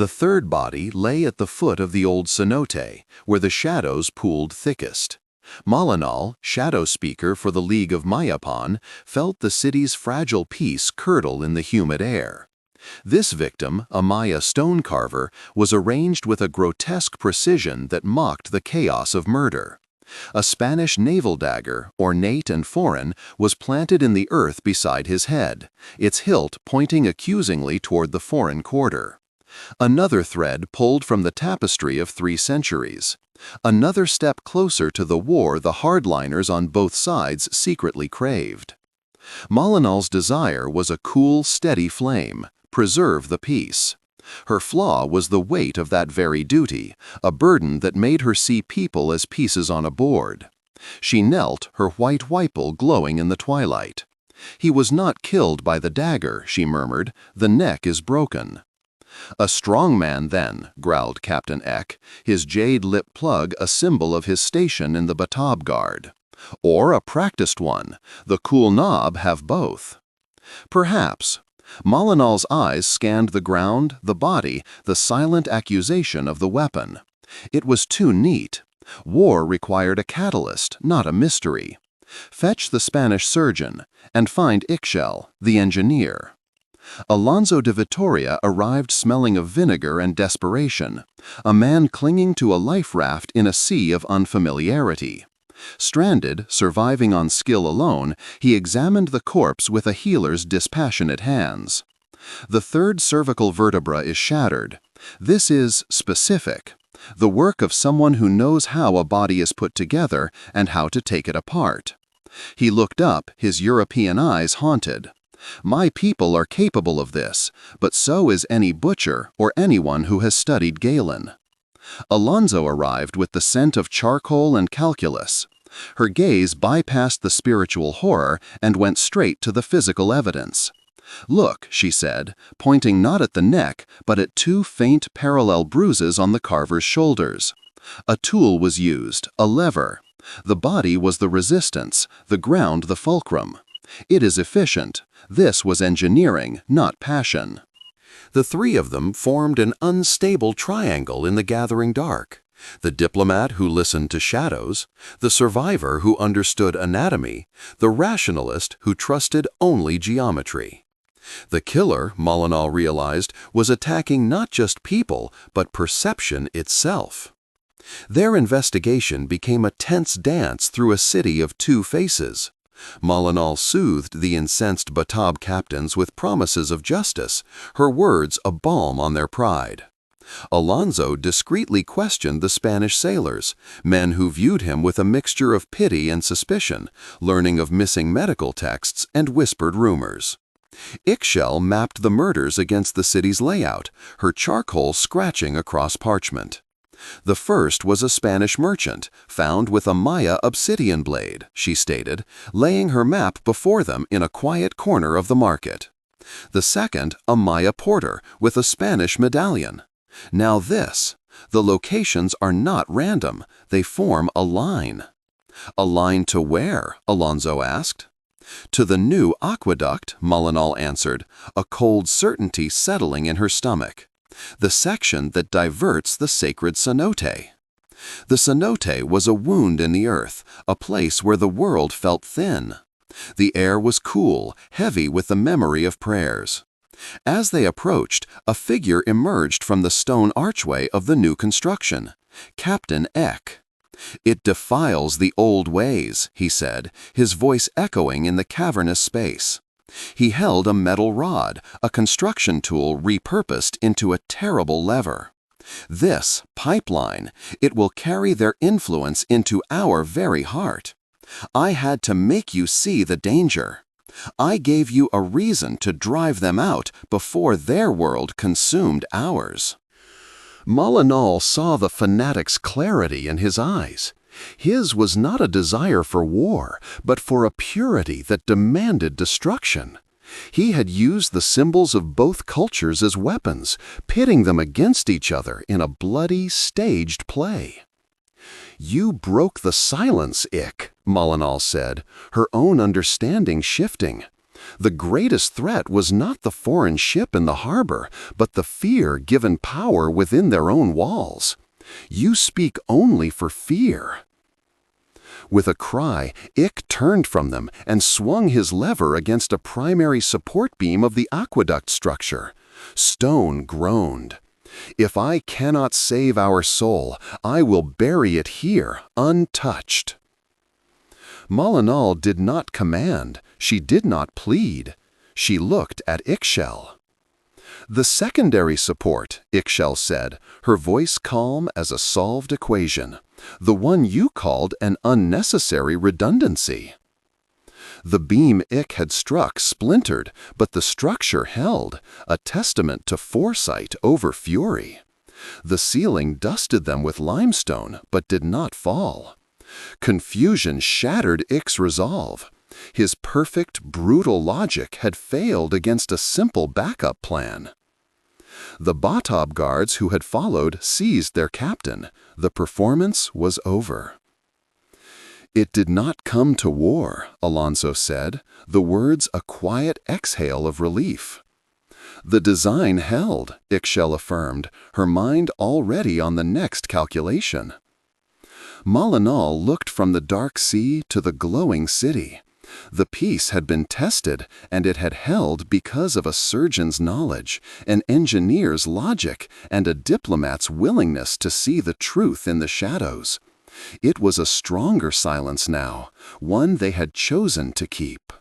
The third body lay at the foot of the old cenote, where the shadows pooled thickest. Malinal, shadow speaker for the League of Mayapan, felt the city's fragile peace curdle in the humid air. This victim, a Maya stone carver, was arranged with a grotesque precision that mocked the chaos of murder. A Spanish naval dagger, ornate and foreign, was planted in the earth beside his head, its hilt pointing accusingly toward the foreign quarter. Another thread pulled from the tapestry of 3 centuries. Another step closer to the war the hardliners on both sides secretly craved. Malinal's desire was a cool, steady flame. Preserve the peace. Her flaw was the weight of that very duty, a burden that made her see people as pieces on a board. She knelt, her white whipple glowing in the twilight. "He was not killed by the dagger," she murmured. "The neck is broken." "A strong man, then," growled Captain Eck, his jade lip plug a symbol of his station in the Batab Guard. "Or a practiced one. The cool knob have both." "Perhaps." Malinal's eyes scanned the ground, the body, the silent accusation of the weapon. It was too neat. War required a catalyst, not a mystery. Fetch the Spanish surgeon, and find Ixchel, the engineer. Alonso de Vitoria arrived smelling of vinegar and desperation, a man clinging to a life raft in a sea of unfamiliarity. Stranded, surviving on skill alone, he examined the corpse with a healer's dispassionate hands. "The third cervical vertebra is shattered. This is specific, the work of someone who knows how a body is put together and how to take it apart." He looked up, his European eyes haunted. "My people are capable of this, but so is any butcher or anyone who has studied Galen." Alonso arrived with the scent of charcoal and calculus. Her gaze bypassed the spiritual horror and went straight to the physical evidence. "Look," she said, pointing not at the neck, but at 2 faint parallel bruises on the carver's shoulders. A tool was used, a lever. The body was the resistance, the ground the fulcrum. It is efficient. This was engineering, not passion. The 3 of them formed an unstable triangle in the gathering dark. The diplomat who listened to shadows, the survivor who understood anatomy, the rationalist who trusted only geometry. The killer, Malinal realized, was attacking not just people, but perception itself. Their investigation became a tense dance through a city of 2 faces. Malinal soothed the incensed Batab captains with promises of justice, her words a balm on their pride. Alonso discreetly questioned the Spanish sailors, men who viewed him with a mixture of pity and suspicion, learning of missing medical texts and whispered rumors. Ixchel mapped the murders against the city's layout, her charcoal scratching across parchment. "The first was a Spanish merchant, found with a Maya obsidian blade," she stated, laying her map before them in a quiet corner of the market. "The second, a Maya porter, with a Spanish medallion. Now this. The locations are not random, they form a line." "A line to where?" Alonso asked. "To the new aqueduct," Malinal answered, a cold certainty settling in her stomach. "The section that diverts the sacred cenote." The cenote was a wound in the earth, a place where the world felt thin. The air was cool, heavy with the memory of prayers. As they approached, a figure emerged from the stone archway of the new construction, Captain Eck. "It defiles the old ways," he said, his voice echoing in the cavernous space. He held a metal rod, a construction tool repurposed into a terrible lever. "This pipeline, it will carry their influence into our very heart. I had to make you see the danger. I gave you a reason to drive them out before their world consumed ours." Malinal saw the fanatic's clarity in his eyes. His was not a desire for war, but for a purity that demanded destruction. He had used the symbols of both cultures as weapons, pitting them against each other in a bloody, staged play. "You broke the silence, Ick," Malinal said, her own understanding shifting. The greatest threat was not the foreign ship in the harbor, but the fear given power within their own walls. You speak only for fear. With a cry, Ik turned from them and swung his lever against a primary support beam of the aqueduct structure. Stone groaned. If I cannot save our soul, I will bury it here, untouched. Malinal did not command, she did not plead. She looked at Ixchel. The secondary support, Ixchel said, her voice calm as a solved equation. The one you called an unnecessary redundancy. The beam Ik had struck splintered, but the structure held, a testament to foresight over fury. The ceiling dusted them with limestone, but did not fall. Confusion shattered Ik's resolve. His perfect, brutal logic had failed against a simple backup plan. The Batob guards who had followed seized their captain. The performance was over. It did not come to war, Alonso said, the words a quiet exhale of relief. The design held, Ixchel affirmed, her mind already on the next calculation. Malinal looked from the dark sea to the glowing city. The piece had been tested, and it had held because of a surgeon's knowledge, an engineer's logic, and a diplomat's willingness to see the truth in the shadows. It was a stronger silence now, one they had chosen to keep.